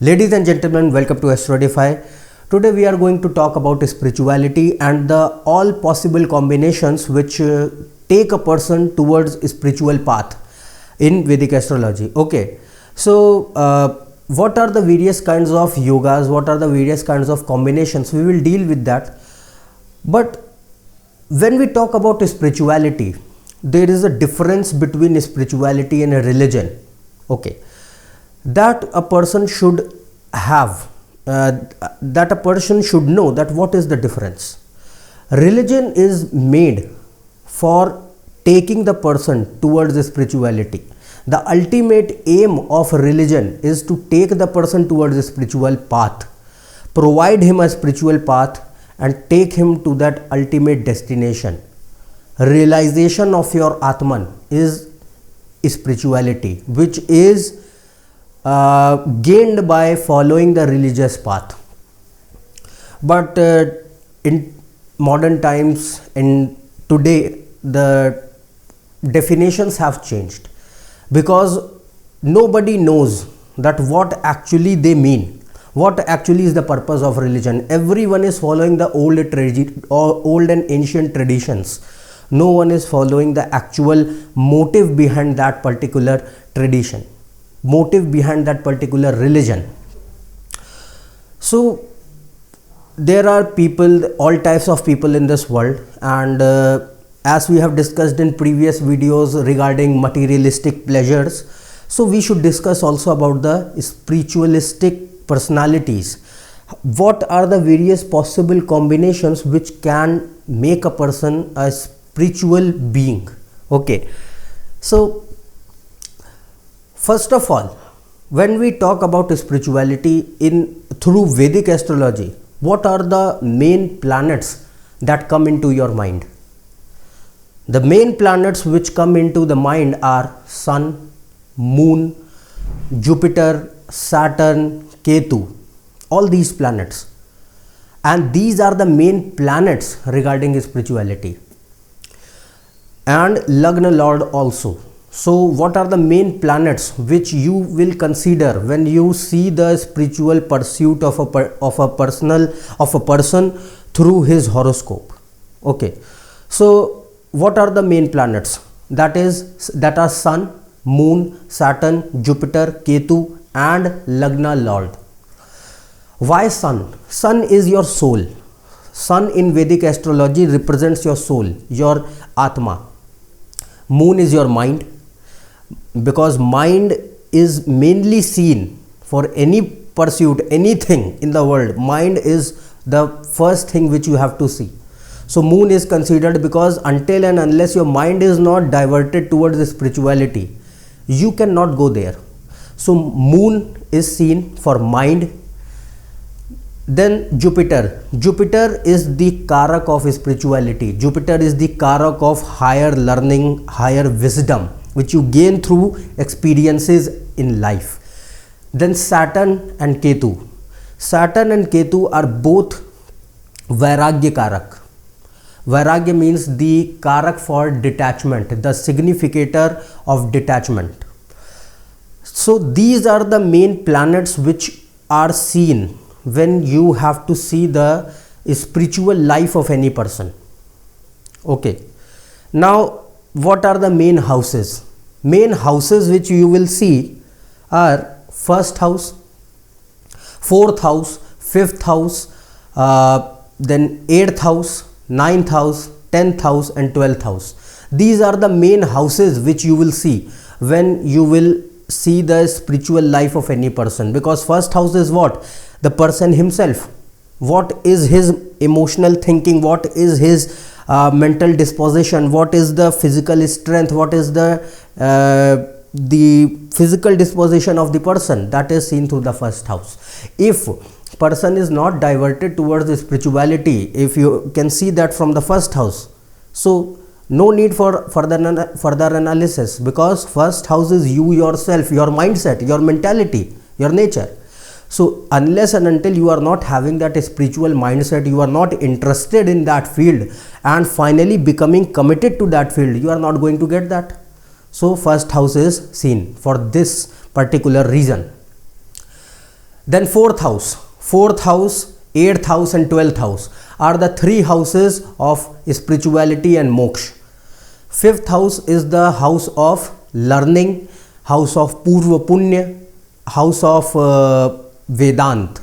Ladies and gentlemen, welcome to AstroEdify. Today we are going to talk about spirituality and the all possible combinations which take a person towards a spiritual path in Vedic Astrology. Okay, so what are the various kinds of yogas, what are the various kinds of combinations? We will deal with that. But when we talk about spirituality, there is a difference between spirituality and a religion. Okay, that a person should have, that a person should know that what is the difference. Religion is made for taking the person towards spirituality. The ultimate aim of religion is to take the person towards a spiritual path, provide him a spiritual path and take him to that ultimate destination. Realization of your Atman is spirituality, which is gained by following the religious path. But in modern times, in today, the definitions have changed because nobody knows that what actually they mean, what actually is the purpose of religion. Everyone is following the old and ancient traditions. No one is following the actual motive behind that particular tradition, motive behind that particular religion. So there are people, all types of people in this world, and as we have discussed in previous videos regarding materialistic pleasures, so we should discuss also about the spiritualistic personalities. What are the various possible combinations which can make a person a spiritual being? Okay, so first of all, when we talk about spirituality through Vedic astrology, what are the main planets that come into your mind? The main planets which come into the mind are Sun, Moon, Jupiter, Saturn, Ketu, all these planets. And these are the main planets regarding spirituality. And Lagna Lord also. So what are the main planets which you will consider when you see the spiritual pursuit of a person through his horoscope? Okay, so what are the main planets? That are Sun, Moon, Saturn, Jupiter, Ketu and Lagna Lord. Why Sun? Sun is your soul. Sun in Vedic astrology represents your soul, your Atma. Moon is your mind, because mind is mainly seen for any pursuit, anything in the world. Mind is the first thing which you have to see. So Moon is considered because until and unless your mind is not diverted towards the spirituality, you cannot go there. So Moon is seen for mind. Then Jupiter. Jupiter is the karak of spirituality. Jupiter is the karak of higher learning, higher wisdom, which you gain through experiences in life. Then Saturn and Ketu. Saturn and Ketu are both Vairagya karak. Vairagya means the karak for detachment, the significator of detachment. So these are the main planets which are seen when you have to see the spiritual life of any person. Okay, now what are the main houses? Main houses which you will see are first house, fourth house, fifth house, then 8th house, 9th house, 10th house and 12th house. These are the main houses which you will see when you will see the spiritual life of any person, because first house is what? The person himself. What is his emotional thinking? What is his mental disposition? What is the physical strength? What is the physical disposition of the person? That is seen through the first house. If person is not diverted towards the spirituality, if you can see that from the first house, so no need for further analysis, because first house is you yourself, your mindset, your mentality, your nature. So unless and until you are not having that spiritual mindset, you are not interested in that field and finally becoming committed to that field, you are not going to get that. So first house is seen for this particular reason. Then fourth house, 8th house and 12th house are the three houses of spirituality and moksha. 5th house is the house of learning, house of purva punya, house of Vedant.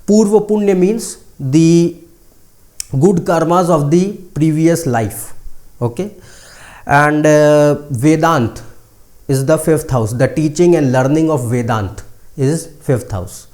Purva punya means the good karmas of the previous life. Okay, and Vedant is the 5th house. The teaching and learning of Vedant is 5th house.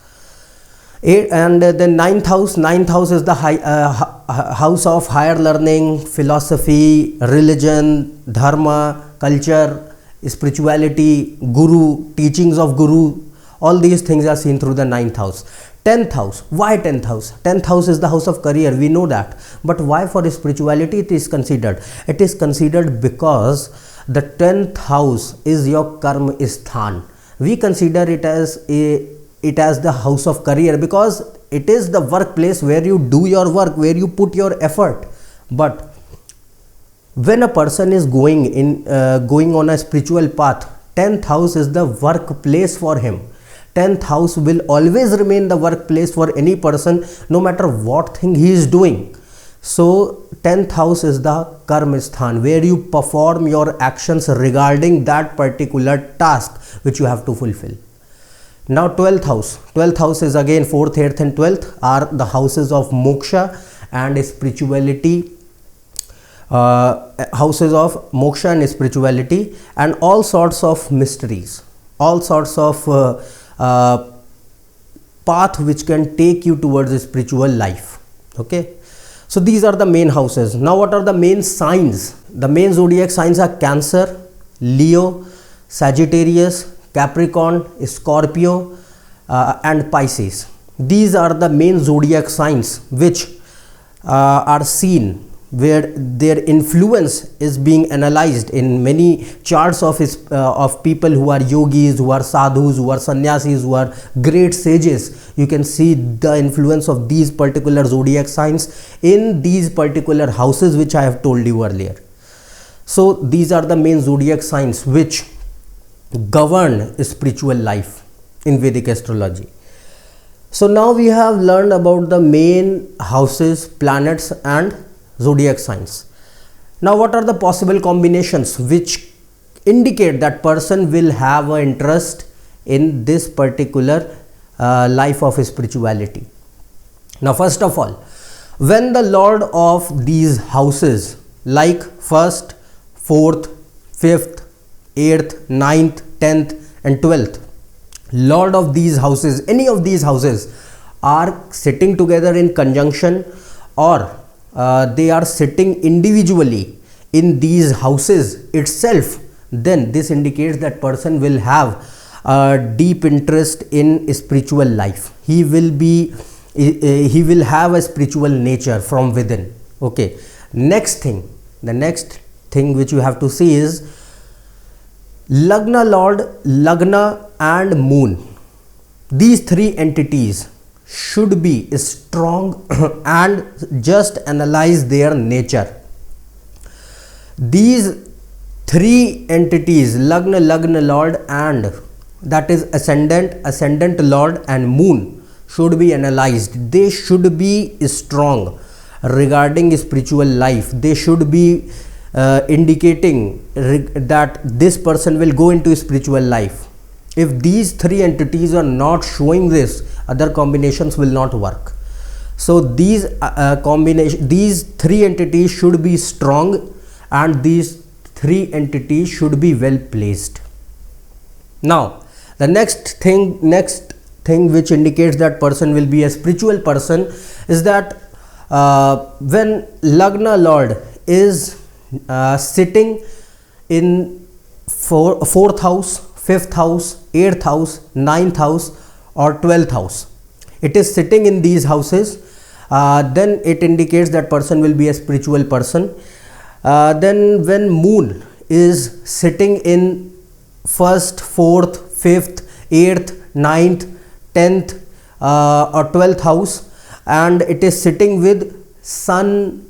And the ninth house is the house of higher learning, philosophy, religion, dharma, culture, spirituality, guru, teachings of guru. All these things are seen through the ninth house. 10th house. Why 10th house? 10th house is the house of career. We know that. But why for spirituality it is considered? It is considered because the 10th house is your karma sthan. We consider it as the house of career because it is the workplace where you do your work, where you put your effort. But when a person is going on a spiritual path, 10th house is the workplace for him. 10th house will always remain the workplace for any person, no matter what thing he is doing. So 10th house is the karma sthan, where you perform your actions regarding that particular task which you have to fulfill. Now 12th house. 12th house is again 4th, 8th and 12th are the houses of moksha and spirituality. Houses of moksha and spirituality and all sorts of mysteries, all sorts of path which can take you towards a spiritual life. Okay, so these are the main houses. Now what are the main signs? The main zodiac signs are Cancer, Leo, Sagittarius, Capricorn, Scorpio and Pisces. These are the main zodiac signs which are seen, where their influence is being analyzed in many charts of people who are yogis, who are sadhus, who are sannyasis, who are great sages. You can see the influence of these particular zodiac signs in these particular houses which I have told you earlier. So these are the main zodiac signs which govern spiritual life in Vedic astrology. So now we have learned about the main houses, planets and zodiac signs. Now what are the possible combinations which indicate that person will have an interest in this particular life of spirituality? Now first of all, when the lord of these houses like 1st, 4th, 5th, 8th, 9th, 10th and 12th, lord of these houses, any of these houses are sitting together in conjunction or they are sitting individually in these houses itself, then this indicates that person will have a deep interest in spiritual life. He will have a spiritual nature from within. Okay, the next thing which you have to see is Lagna lord, Lagna and moon. These three entities should be strong and just analyze their nature. These three entities, Lagna lord and that is ascendant lord and moon, should be analyzed. They should be strong regarding spiritual life. They should be indicating that this person will go into spiritual life. If these three entities are not showing this, other combinations will not work. So these these three entities should be strong and these three entities should be well placed. Now the next thing which indicates that person will be a spiritual person is that when Lagna lord is sitting in 4th house, 5th house, 8th house, 9th house or 12th house, it is sitting in these houses, then it indicates that person will be a spiritual person. Then when moon is sitting in 1st, 4th, 5th, 8th, 9th, 10th or 12th house and it is sitting with sun,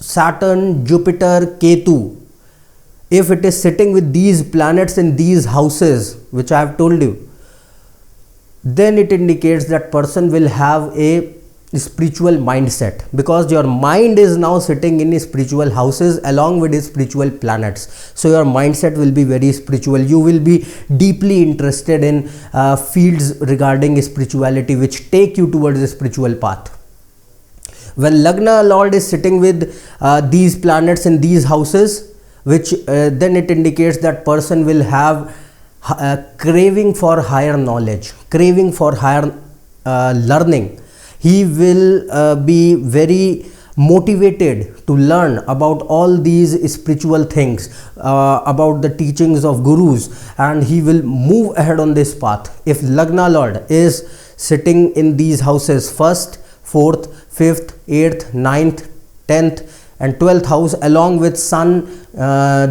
Saturn, Jupiter, Ketu, if it is sitting with these planets in these houses which I have told you, then it indicates that person will have a spiritual mindset, because your mind is now sitting in spiritual houses along with spiritual planets. So your mindset will be very spiritual. You will be deeply interested in fields regarding spirituality which take you towards the spiritual path. When Lagna Lord is sitting with these planets in these houses, which then it indicates that person will have craving for higher knowledge, craving for higher learning. He will be very motivated to learn about all these spiritual things, about the teachings of gurus, and he will move ahead on this path. If Lagna Lord is sitting in these houses, 1st, 4th, 5th, 8th, 9th, 10th and 12th house, along with Sun,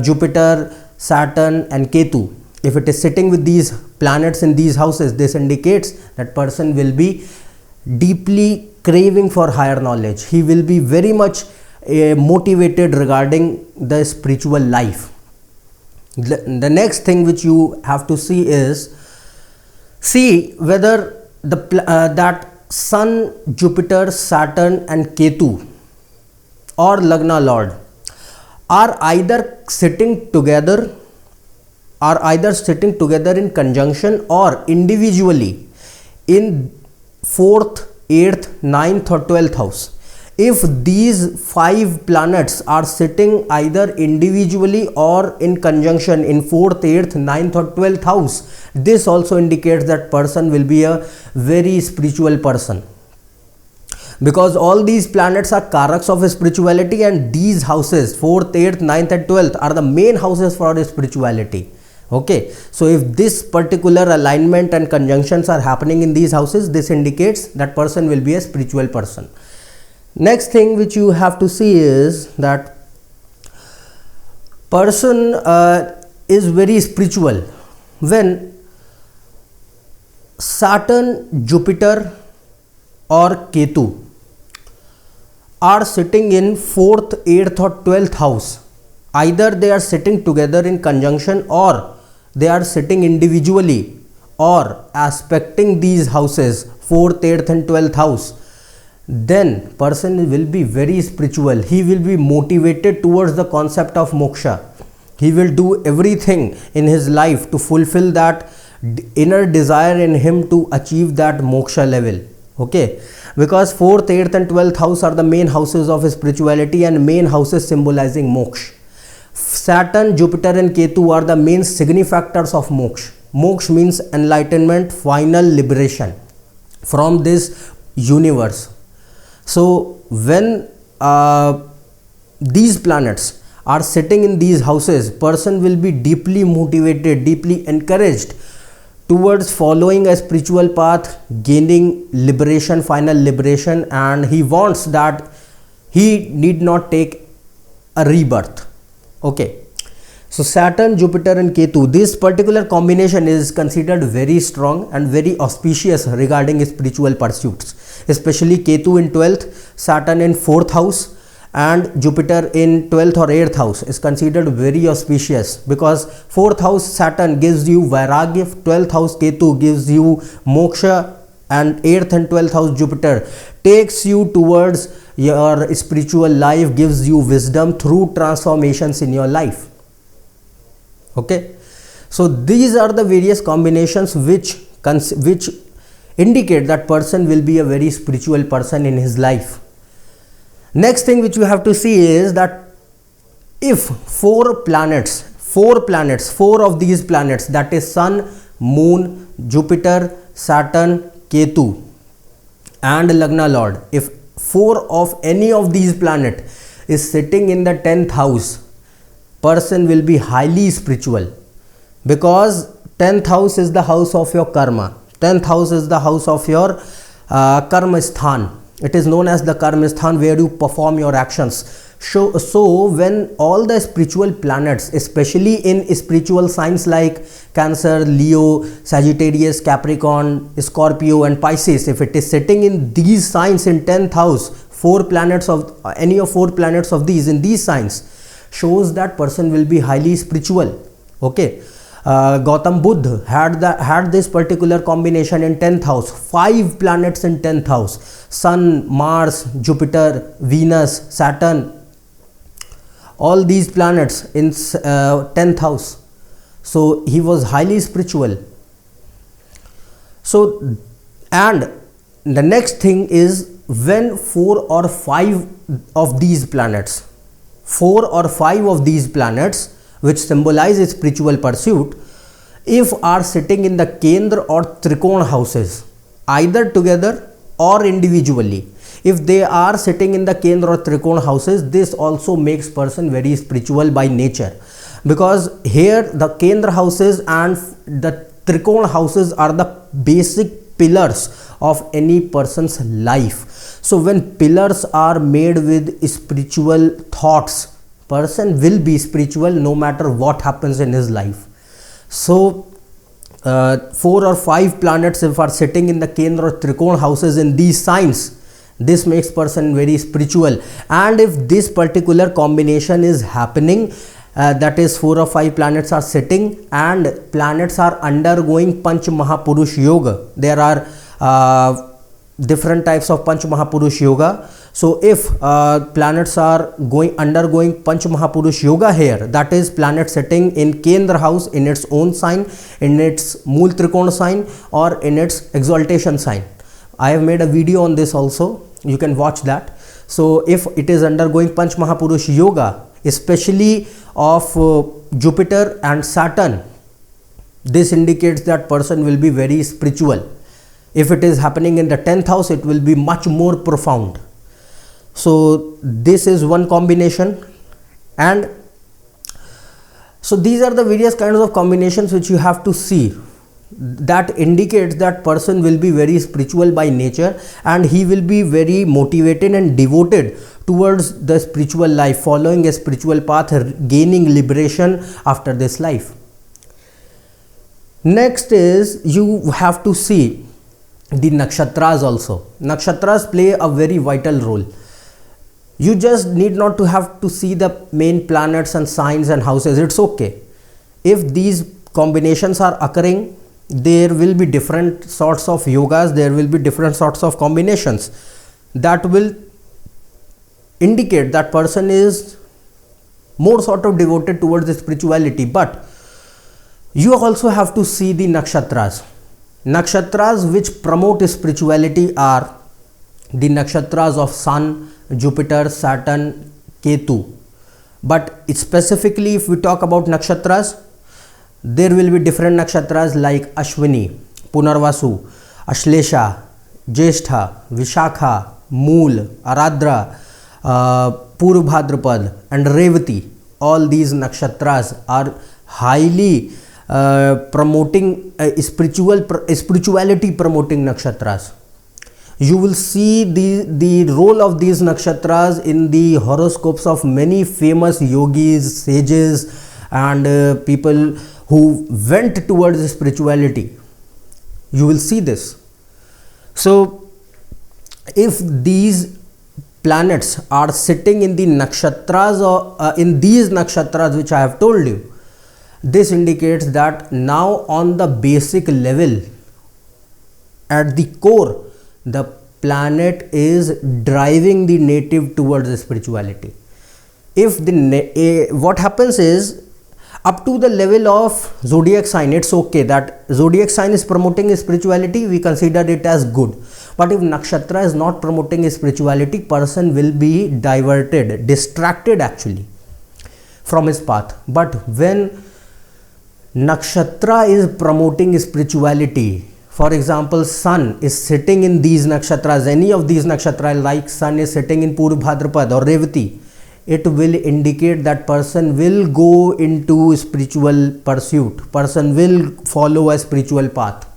Jupiter, Saturn and Ketu, if it is sitting with these planets in these houses, this indicates that person will be deeply craving for higher knowledge. He will be very much motivated regarding the spiritual life. The next thing which you have to see is, see whether that Sun, Jupiter, Saturn and Ketu or Lagna Lord are either sitting together in conjunction or individually in 4th, 8th, 9th or 12th house. If these 5 planets are sitting either individually or in conjunction in 4th, 8th, 9th or 12th house, this also indicates that person will be a very spiritual person, because all these planets are karaks of spirituality, and these houses 4th, 8th, 9th and 12th are the main houses for spirituality. Okay, so if this particular alignment and conjunctions are happening in these houses, this indicates that person will be a spiritual person. Next thing which you have to see is that person is very spiritual when Saturn, Jupiter or Ketu are sitting in 4th, 8th or 12th house. Either they are sitting together in conjunction or they are sitting individually or aspecting these houses 4th, 8th and 12th house, then person will be very spiritual. He will be motivated towards the concept of moksha. He will do everything in his life to fulfill that inner desire in him to achieve that moksha level. Okay, because 4th, 8th and 12th house are the main houses of spirituality and main houses symbolizing moksha. Saturn, Jupiter and Ketu are the main signifactors of moksha. Moksha means enlightenment, final liberation from this universe. So when these planets are sitting in these houses, person will be deeply motivated, deeply encouraged towards following a spiritual path, gaining liberation, final liberation, and he wants that he need not take a rebirth. Okay, so Saturn, Jupiter and Ketu, this particular combination is considered very strong and very auspicious regarding spiritual pursuits, especially Ketu in 12th, Saturn in 4th house and Jupiter in 12th or 8th house is considered very auspicious, because 4th house Saturn gives you vairagya, 12th house Ketu gives you moksha, and 8th and 12th house Jupiter takes you towards your spiritual life, gives you wisdom through transformations in your life. Okay, so these are the various combinations which indicate that person will be a very spiritual person in his life. Next thing which you have to see is that if four of these planets, that is Sun, Moon, Jupiter, Saturn, Ketu and Lagna Lord, if 4 of any of these planets is sitting in the 10th house, person will be highly spiritual, because 10th house is the house of your karma. 10th house is the house of your karma sthan. It is known as the karma sthan, where you perform your actions. So when all the spiritual planets, especially in spiritual signs like Cancer, Leo, Sagittarius, Capricorn, Scorpio and Pisces, if it is sitting in these signs in 10th house, 4 planets of any of 4 planets of these in these signs, shows that person will be highly spiritual. Okay, Gautam Buddha had this particular combination in 10th house, 5 planets in 10th house, Sun, Mars, Jupiter, Venus, Saturn, all these planets in 10th house. So he was highly spiritual. So, and the next thing is, when 4 or 5 of these planets, 4 or 5 of these planets which symbolize a spiritual pursuit, if are sitting in the Kendra or trikona houses, either together or individually, if they are sitting in the Kendra or trikona houses, this also makes person very spiritual by nature, because here the Kendra houses and the trikona houses are the basic pillars of any person's life. So when pillars are made with spiritual thoughts, person will be spiritual no matter what happens in his life. So 4 or 5 planets if are sitting in the Kendra or trikona houses in these signs, this makes person very spiritual. And if this particular combination is happening, that is 4 or 5 planets are sitting and planets are undergoing panchmahapurusha yoga. There are different types of panchmahapurusha yoga. So if planets are undergoing panchmahapurusha yoga here, that is planet sitting in Kendra house in its own sign, in its mool trikona sign, or in its exaltation sign. I have made a video on this also, you can watch that. So if it is undergoing panchmahapurusha yoga, especially of Jupiter and Saturn, this indicates that person will be very spiritual. If it is happening in the 10th house, it will be much more profound. So this is one combination. And so these are the various kinds of combinations which you have to see, that indicates that person will be very spiritual by nature, and he will be very motivated and devoted towards the spiritual life, following a spiritual path, gaining liberation after this life. Next is, you have to see the nakshatras also. Nakshatras play a very vital role. You just need not to have to see the main planets and signs and houses. It's okay. If these combinations are occurring, there will be different sorts of yogas, there will be different sorts of combinations that will indicate that person is more sort of devoted towards the spirituality. But you also have to see the nakshatras. Nakshatras which promote spirituality are the nakshatras of Sun, Jupiter, Saturn, Ketu. But specifically if we talk about nakshatras, there will be different nakshatras like Ashwini, Punarvasu, Ashlesha, Jyestha, Vishakha, Mool, Ardra, purvabhadrapada and revati. All these nakshatras are highly promoting spirituality promoting nakshatras. You will see the role of these nakshatras in the horoscopes of many famous yogis, sages, and people who went towards spirituality. You will see this. So if these planets are sitting in the nakshatras or in these nakshatras which I have told you, this indicates that now on the basic level, at the core, the planet is driving the native towards the spirituality. If the what happens is, up to the level of zodiac sign, it's okay that zodiac sign is promoting spirituality, we consider it as good. But if nakshatra is not promoting spirituality, person will be diverted, distracted actually from his path. But when nakshatra is promoting spirituality, for example, Sun is sitting in these nakshatras, any of these nakshatras like Sun is sitting in purvabhadrapada or revati, it will indicate that person will go into spiritual pursuit, person will follow a spiritual path.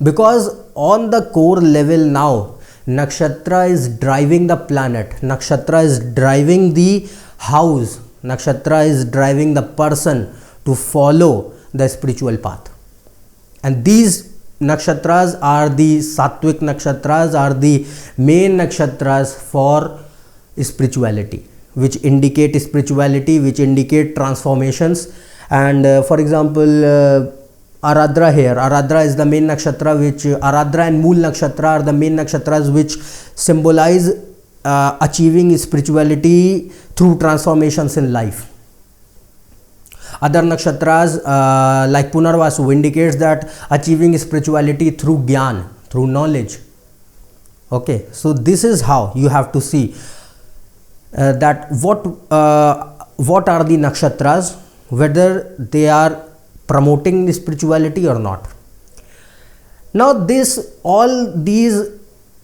Because on the core level now, nakshatra is driving the planet, nakshatra is driving the house, nakshatra is driving the person to follow the spiritual path. And these nakshatras are the sattvic nakshatras, are the main nakshatras for spirituality, which indicate spirituality, which indicate transformations. And for example, Ardra here. Ardra is the main nakshatra, which Ardra and Mool nakshatra are the main nakshatras which symbolize achieving spirituality through transformations in life. Other nakshatras like punarvasu indicates that achieving spirituality through gyan, through knowledge. Okay, so this is how you have to see that what are the nakshatras, whether they are promoting the spirituality or not. Now all these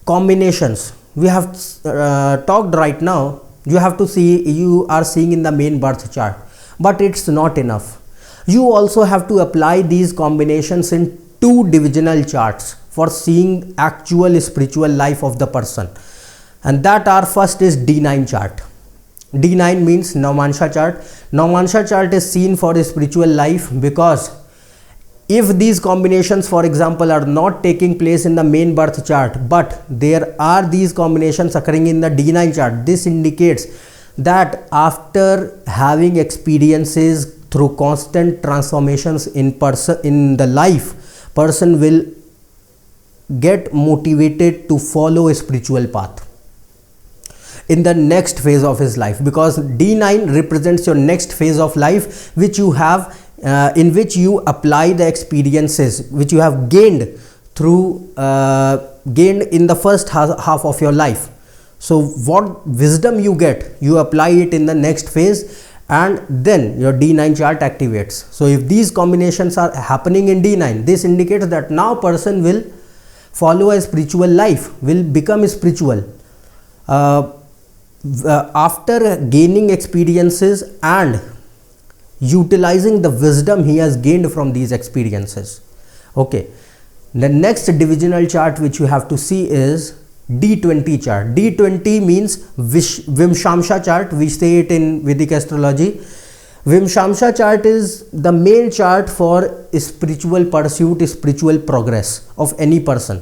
combinations we have talked right now, you have to see, you are seeing in the main birth chart, but it's not enough. You also have to apply these combinations in 2 divisional charts for seeing actual spiritual life of the person, and that our first is D9 chart. D9 means Navamansha chart. Navamansha chart is seen for a spiritual life because if these combinations, for example, are not taking place in the main birth chart, but there are these combinations occurring in the D9 chart, this indicates that after having experiences through constant transformations in the life, person will get motivated to follow a spiritual path in the next phase of his life, because D9 represents your next phase of life which you have in which you apply the experiences which you have gained through gained in the first half of your life. So what wisdom you get, you apply it in the next phase, and then your D9 chart activates. So if these combinations are happening in D9, this indicates that now person will follow a spiritual life, will become spiritual after gaining experiences and utilizing the wisdom he has gained from these experiences. Okay, the next divisional chart which you have to see is D20 chart. D20 means Vimshamsha chart, we say it in Vedic astrology. Vimshamsha chart is the main chart for spiritual pursuit, spiritual progress of any person.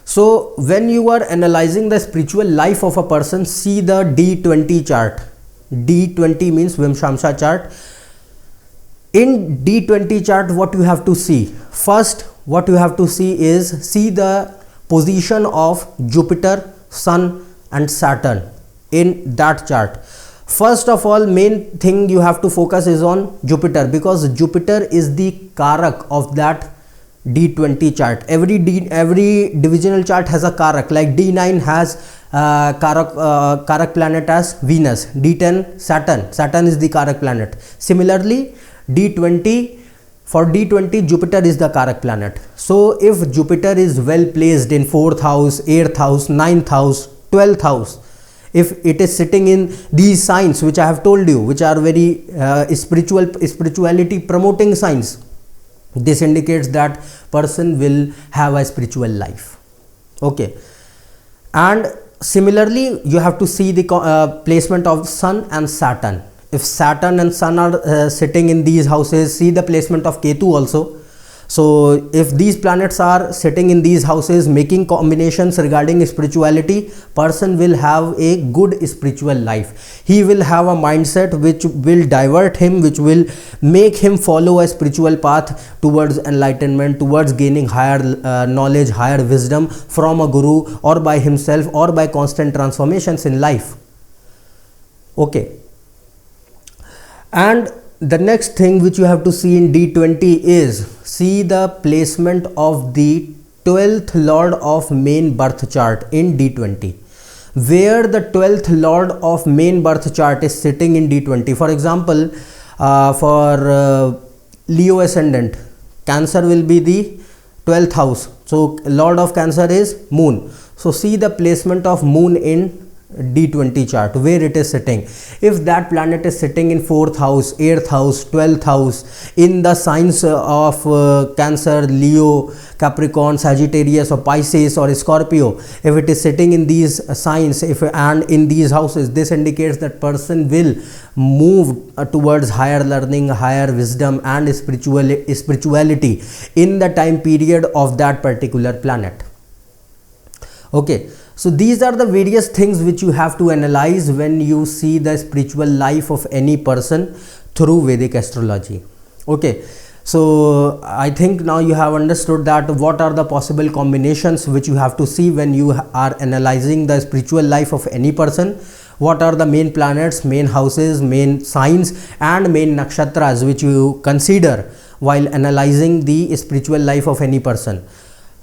So when you are analyzing the spiritual life of a person, see the D20 chart. D20 means Vimshamsha chart. In D20 chart, what you have to see? First, what you have to see is, see the position of Jupiter, Sun and Saturn in that chart. First of all, main thing you have to focus is on Jupiter, because Jupiter is the karak of that D20 chart. Every divisional chart has a karak, like D9 has karak planet as Venus, D10 Saturn is the karak planet. Similarly, D20, for D20 Jupiter is the karak planet. So if Jupiter is well placed in 4th house, 8th house, 9th house, 12th house, if it is sitting in these signs which I have told you, which are very spirituality promoting signs, this indicates that person will have a spiritual life. Okay, and similarly you have to see the placement of Sun and Saturn. If Saturn and Sun are sitting in these houses, see the placement of Ketu also. So if these planets are sitting in these houses, making combinations regarding spirituality, person will have a good spiritual life. He will have a mindset which will divert him, which will make him follow a spiritual path towards enlightenment, towards gaining higher knowledge, higher wisdom from a guru, or by himself, or by constant transformations in life. Okay, and the next thing which you have to see in D20 is, see the placement of the 12th lord of main birth chart in D20. Where the 12th lord of main birth chart is sitting in D20. For example, for Leo ascendant, Cancer will be the 12th house. So lord of Cancer is Moon. So see the placement of Moon in D20 chart, where it is sitting. If that planet is sitting in 4th house, 8th house, 12th house, in the signs of Cancer, Leo, Capricorn, Sagittarius or Pisces or Scorpio, if it is sitting in these signs and in these houses, this indicates that person will move towards higher learning, higher wisdom and spirituality in the time period of that particular planet. Okay, So these are the various things which you have to analyze when you see the spiritual life of any person through Vedic astrology. Okay, so I think now you have understood that what are the possible combinations which you have to see when you are analyzing the spiritual life of any person. What are the main planets, main houses, main signs and main nakshatras which you consider while analyzing the spiritual life of any person.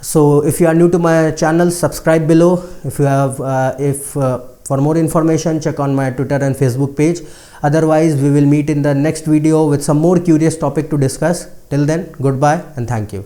So if you are new to my channel, subscribe below. If you have for more information, check on my Twitter and Facebook page. Otherwise, we will meet in the next video with some more curious topic to discuss. Till then, goodbye and thank you.